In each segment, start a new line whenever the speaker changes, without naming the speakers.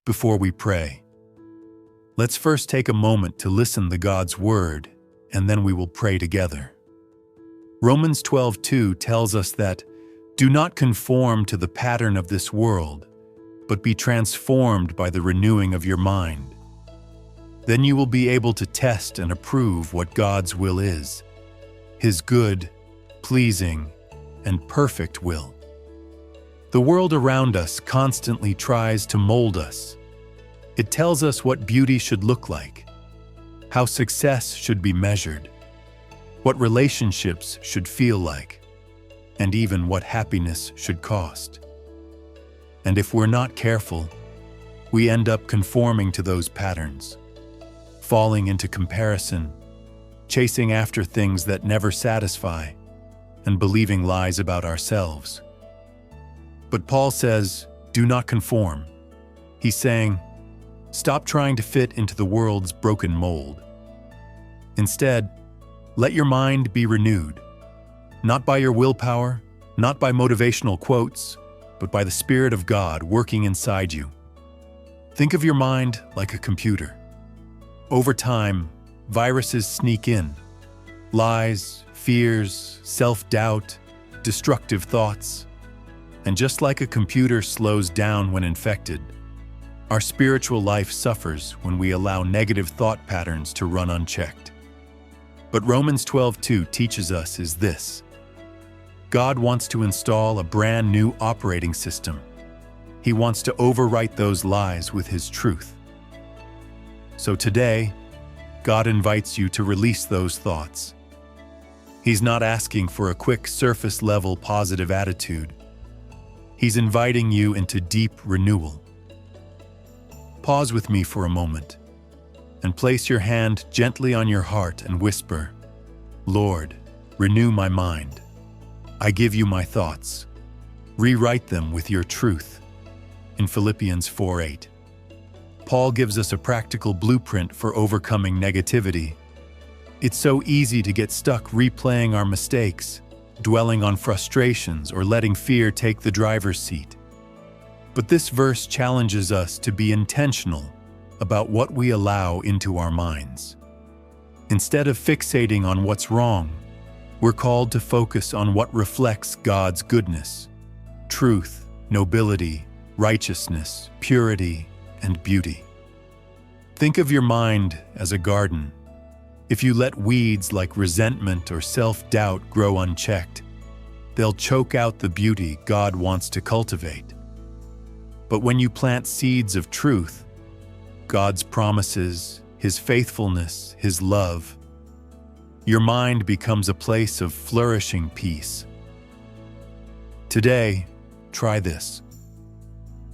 before we pray. Let's first take a moment to listen to God's Word, and then we will pray together. Romans 12:2 tells us that, "Do not conform to the pattern of this world, but be transformed by the renewing of your mind. Then you will be able to test and approve what God's will is, His good, pleasing, and perfect will." The world around us constantly tries to mold us. It tells us what beauty should look like, how success should be measured, what relationships should feel like, and even what happiness should cost. And if we're not careful, we end up conforming to those patterns, falling into comparison, chasing after things that never satisfy, and believing lies about ourselves. But Paul says, do not conform. He's saying, stop trying to fit into the world's broken mold. Instead, let your mind be renewed, not by your willpower, not by motivational quotes, but by the Spirit of God working inside you. Think of your mind like a computer. Over time, viruses sneak in. Lies, fears, self-doubt, destructive thoughts. And just like a computer slows down when infected, our spiritual life suffers when we allow negative thought patterns to run unchecked. But Romans 12:2 teaches us is this: God wants to install a brand new operating system. He wants to overwrite those lies with His truth. So today, God invites you to release those thoughts. He's not asking for a quick surface-level positive attitude. He's inviting you into deep renewal. Pause with me for a moment and place your hand gently on your heart and whisper, "Lord, renew my mind. I give you my thoughts. Rewrite them with your truth." In Philippians 4:8. Paul gives us a practical blueprint for overcoming negativity. It's so easy to get stuck replaying our mistakes, dwelling on frustrations, or letting fear take the driver's seat. But this verse challenges us to be intentional about what we allow into our minds. Instead of fixating on what's wrong, we're called to focus on what reflects God's goodness, truth, nobility, righteousness, purity, and beauty. Think of your mind as a garden. If you let weeds like resentment or self-doubt grow unchecked, they'll choke out the beauty God wants to cultivate. But when you plant seeds of truth, God's promises, His faithfulness, His love, your mind becomes a place of flourishing peace. Today, try this.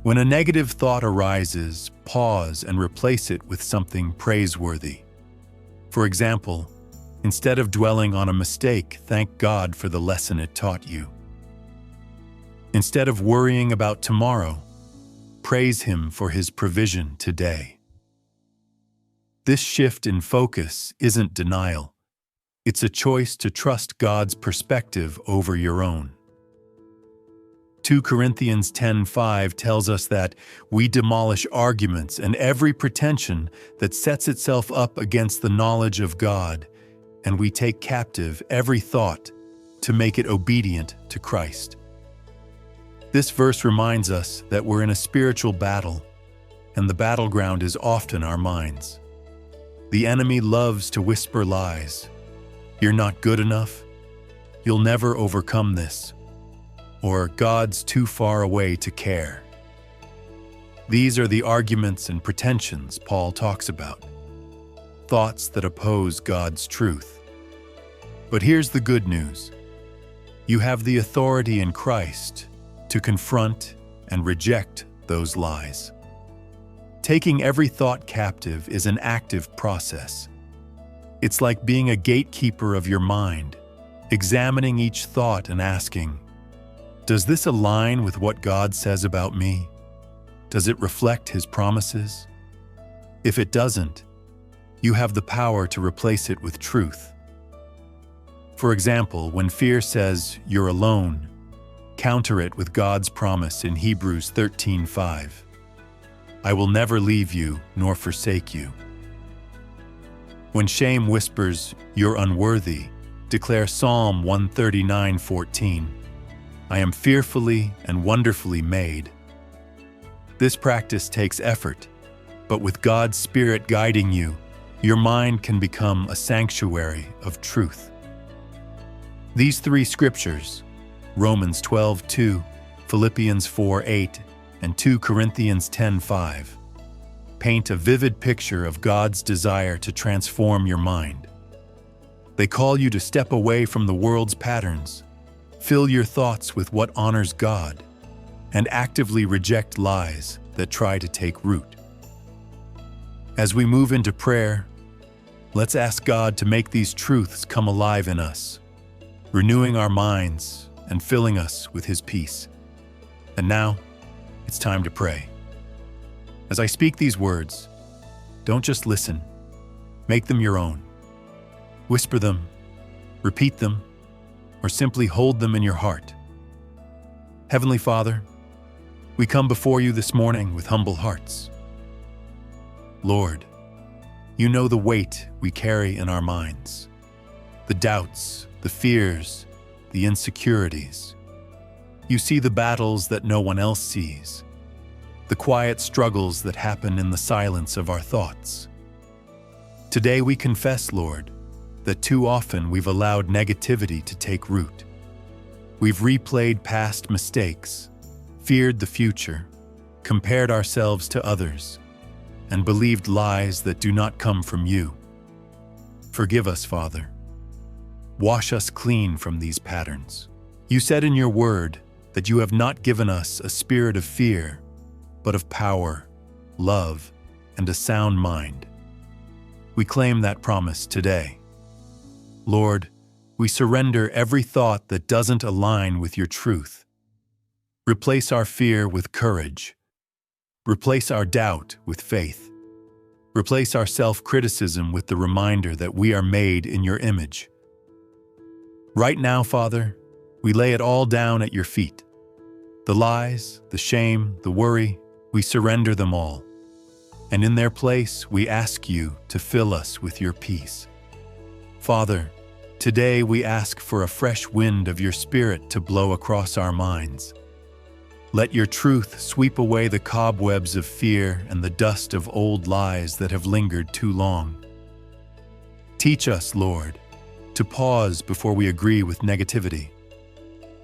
When a negative thought arises, pause and replace it with something praiseworthy. For example, instead of dwelling on a mistake, thank God for the lesson it taught you. Instead of worrying about tomorrow, praise Him for His provision today. This shift in focus isn't denial. It's a choice to trust God's perspective over your own. 2 Corinthians 10:5 tells us that we demolish arguments and every pretension that sets itself up against the knowledge of God, and we take captive every thought to make it obedient to Christ. This verse reminds us that we're in a spiritual battle, and the battleground is often our minds. The enemy loves to whisper lies. You're not good enough. You'll never overcome this. Or God's too far away to care. These are the arguments and pretensions Paul talks about. Thoughts that oppose God's truth. But here's the good news. You have the authority in Christ to confront and reject those lies. Taking every thought captive is an active process. It's like being a gatekeeper of your mind, examining each thought and asking, does this align with what God says about me? Does it reflect His promises? If it doesn't, you have the power to replace it with truth. For example, when fear says you're alone, counter it with God's promise in Hebrews 13:5. I will never leave you nor forsake you. When shame whispers, you're unworthy, declare Psalm 139:14. I am fearfully and wonderfully made. This practice takes effort, but with God's Spirit guiding you, your mind can become a sanctuary of truth. These three scriptures, Romans 12:2, Philippians 4:8, and 2 Corinthians 10:5, paint a vivid picture of God's desire to transform your mind. They call you to step away from the world's patterns, fill your thoughts with what honors God, and actively reject lies that try to take root. As we move into prayer, let's ask God to make these truths come alive in us, renewing our minds and filling us with His peace. And now, it's time to pray. As I speak these words, don't just listen. Make them your own. Whisper them, repeat them, or simply hold them in your heart. Heavenly Father, we come before you this morning with humble hearts. Lord, you know the weight we carry in our minds, the doubts, the fears, the insecurities. You see the battles that no one else sees, the quiet struggles that happen in the silence of our thoughts. Today we confess, Lord, that too often we've allowed negativity to take root. We've replayed past mistakes, feared the future, compared ourselves to others, and believed lies that do not come from you. Forgive us, Father. Wash us clean from these patterns. You said in your word that you have not given us a spirit of fear, but of power, love, and a sound mind. We claim that promise today. Lord, we surrender every thought that doesn't align with your truth. Replace our fear with courage. Replace our doubt with faith. Replace our self-criticism with the reminder that we are made in your image. Right now, Father, we lay it all down at your feet. The lies, the shame, the worry, we surrender them all. And in their place, we ask you to fill us with your peace. Father, today we ask for a fresh wind of your Spirit to blow across our minds. Let your truth sweep away the cobwebs of fear and the dust of old lies that have lingered too long. Teach us, Lord, to pause before we agree with negativity.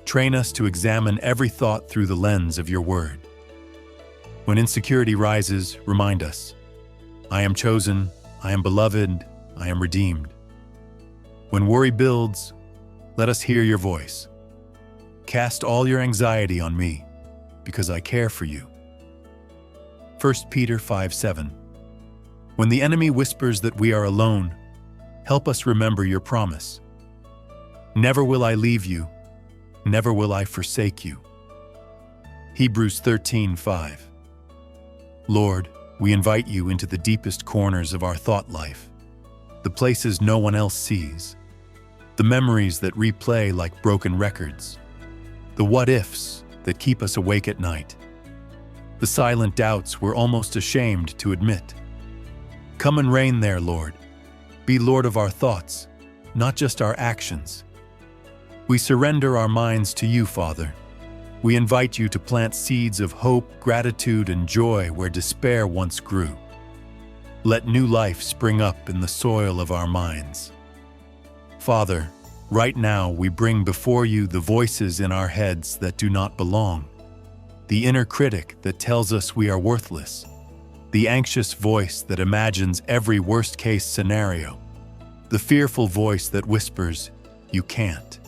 Train us to examine every thought through the lens of your word. When insecurity rises, remind us, I am chosen, I am beloved, I am redeemed. When worry builds, let us hear your voice. Cast all your anxiety on me, because I care for you. 1 Peter 5:7. When the enemy whispers that we are alone, help us remember your promise. Never will I leave you, never will I forsake you. Hebrews 13:5. Lord, we invite you into the deepest corners of our thought life, the places no one else sees, the memories that replay like broken records, the what-ifs that keep us awake at night, the silent doubts we're almost ashamed to admit. Come and reign there, Lord. Be Lord of our thoughts, not just our actions. We surrender our minds to you, Father. We invite you to plant seeds of hope, gratitude, and joy where despair once grew. Let new life spring up in the soil of our minds. Father, right now we bring before you the voices in our heads that do not belong, the inner critic that tells us we are worthless, the anxious voice that imagines every worst-case scenario, the fearful voice that whispers, you can't.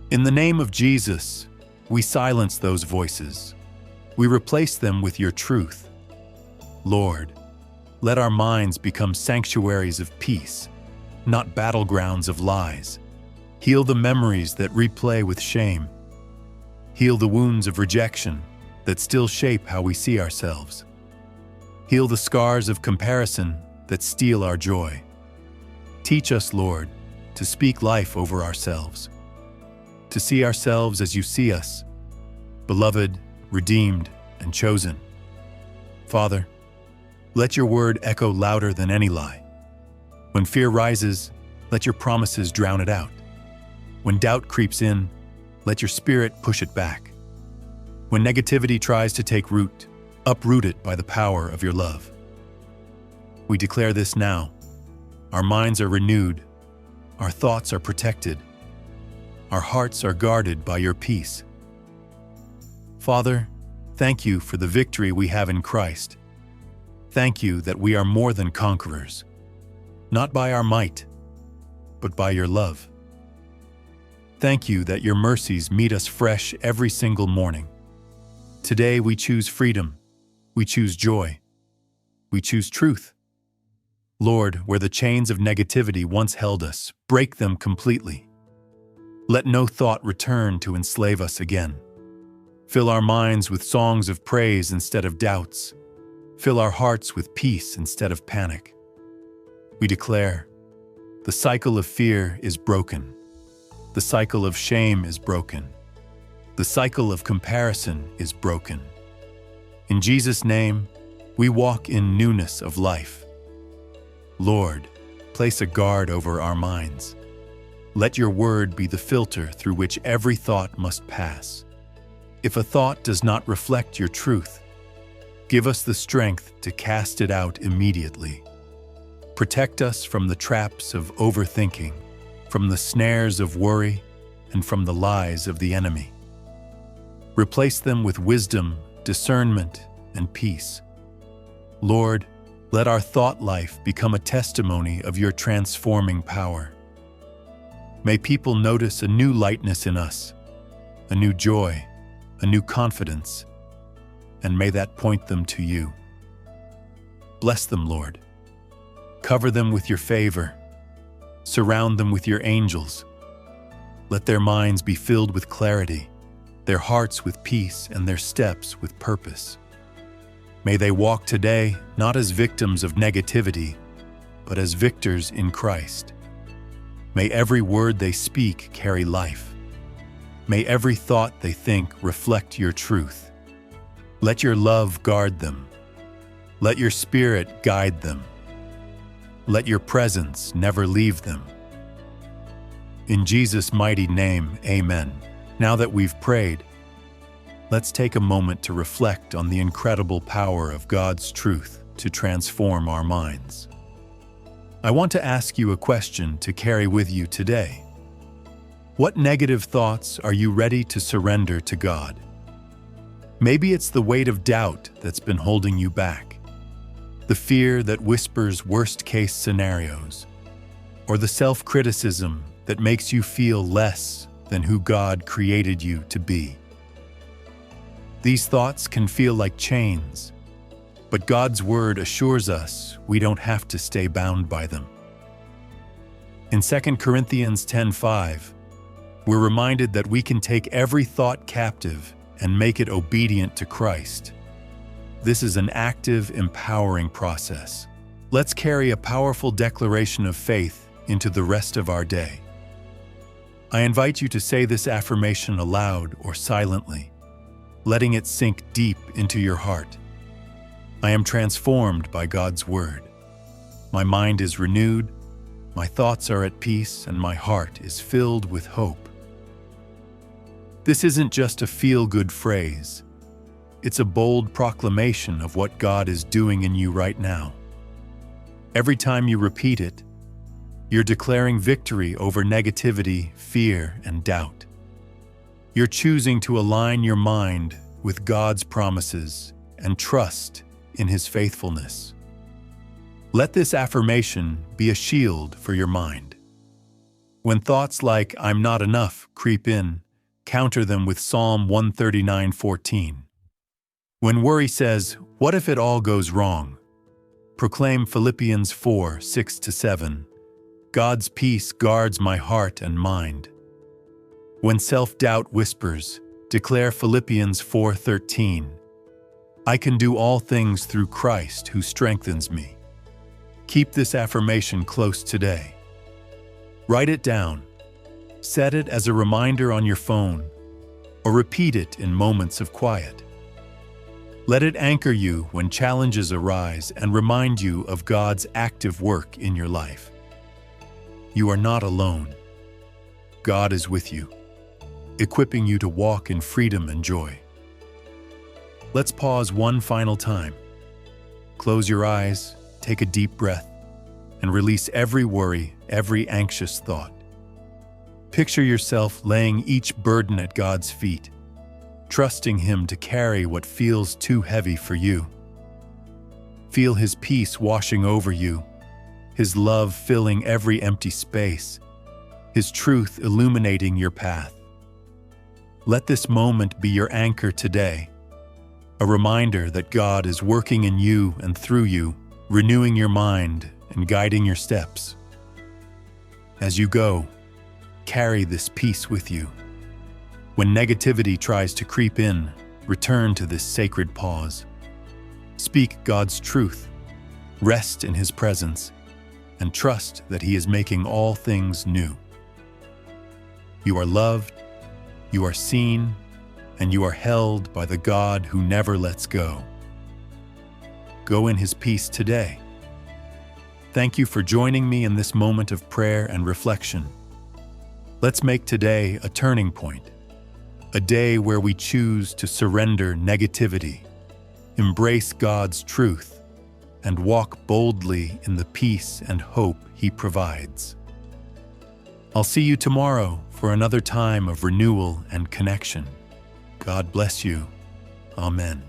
In the name of Jesus, we silence those voices. We replace them with your truth. Lord, let our minds become sanctuaries of peace, not battlegrounds of lies. Heal the memories that replay with shame. Heal the wounds of rejection that still shape how we see ourselves. Heal the scars of comparison that steal our joy. Teach us, Lord, to speak life over ourselves, to see ourselves as you see us, beloved, redeemed, and chosen. Father, let your word echo louder than any lie. When fear rises, let your promises drown it out. When doubt creeps in, let your spirit push it back. When negativity tries to take root, uproot it by the power of your love. We declare this now. Our minds are renewed, our thoughts are protected, our hearts are guarded by your peace. Father, thank you for the victory we have in Christ. Thank you that we are more than conquerors, not by our might, but by your love. Thank you that your mercies meet us fresh every single morning. Today we choose freedom, we choose joy, we choose truth. Lord, where the chains of negativity once held us, break them completely. Let no thought return to enslave us again. Fill our minds with songs of praise instead of doubts. Fill our hearts with peace instead of panic. We declare, the cycle of fear is broken. The cycle of shame is broken. The cycle of comparison is broken. In Jesus' name, we walk in newness of life. Lord, place a guard over our minds. Let your word be the filter through which every thought must pass. If a thought does not reflect your truth, give us the strength to cast it out immediately. Protect us from the traps of overthinking, from the snares of worry, and from the lies of the enemy. Replace them with wisdom, discernment, and peace. Lord, let our thought life become a testimony of your transforming power. May people notice a new lightness in us, a new joy, a new confidence, and may that point them to you. Bless them, Lord. Cover them with your favor. Surround them with your angels. Let their minds be filled with clarity, their hearts with peace, and their steps with purpose. May they walk today not as victims of negativity, but as victors in Christ. May every word they speak carry life. May every thought they think reflect your truth. Let your love guard them. Let your spirit guide them. Let your presence never leave them. In Jesus' mighty name, amen. Now that we've prayed, let's take a moment to reflect on the incredible power of God's truth to transform our minds. I want to ask you a question to carry with you today. What negative thoughts are you ready to surrender to God? Maybe it's the weight of doubt that's been holding you back, the fear that whispers worst-case scenarios, or the self-criticism that makes you feel less than who God created you to be. These thoughts can feel like chains, but God's word assures us we don't have to stay bound by them. In 2 Corinthians 10:5, we're reminded that we can take every thought captive and make it obedient to Christ. This is an active, empowering process. Let's carry a powerful declaration of faith into the rest of our day. I invite you to say this affirmation aloud or silently, letting it sink deep into your heart. I am transformed by God's word. My mind is renewed, my thoughts are at peace, and my heart is filled with hope. This isn't just a feel-good phrase. It's a bold proclamation of what God is doing in you right now. Every time you repeat it, you're declaring victory over negativity, fear, and doubt. You're choosing to align your mind with God's promises and trust in His faithfulness. Let this affirmation be a shield for your mind. When thoughts like "I'm not enough" creep in, counter them with Psalm 139:14. When worry says, "What if it all goes wrong?" proclaim Philippians 4:6-7. God's peace guards my heart and mind. When self-doubt whispers, declare Philippians 4:13. I can do all things through Christ who strengthens me. Keep this affirmation close today. Write it down. Set it as a reminder on your phone, or repeat it in moments of quiet. Let it anchor you when challenges arise and remind you of God's active work in your life. You are not alone. God is with you, equipping you to walk in freedom and joy. Let's pause one final time. Close your eyes, take a deep breath, and release every worry, every anxious thought. Picture yourself laying each burden at God's feet, trusting Him to carry what feels too heavy for you. Feel His peace washing over you, His love filling every empty space, His truth illuminating your path. Let this moment be your anchor today, a reminder that God is working in you and through you, renewing your mind and guiding your steps. As you go, carry this peace with you. When negativity tries to creep in, return to this sacred pause. Speak God's truth, rest in His presence, and trust that He is making all things new. You are loved, you are seen, and you are held by the God who never lets go. Go in His peace today. Thank you for joining me in this moment of prayer and reflection. Let's make today a turning point, a day where we choose to surrender negativity, embrace God's truth, and walk boldly in the peace and hope He provides. I'll see you tomorrow for another time of renewal and connection. God bless you. Amen.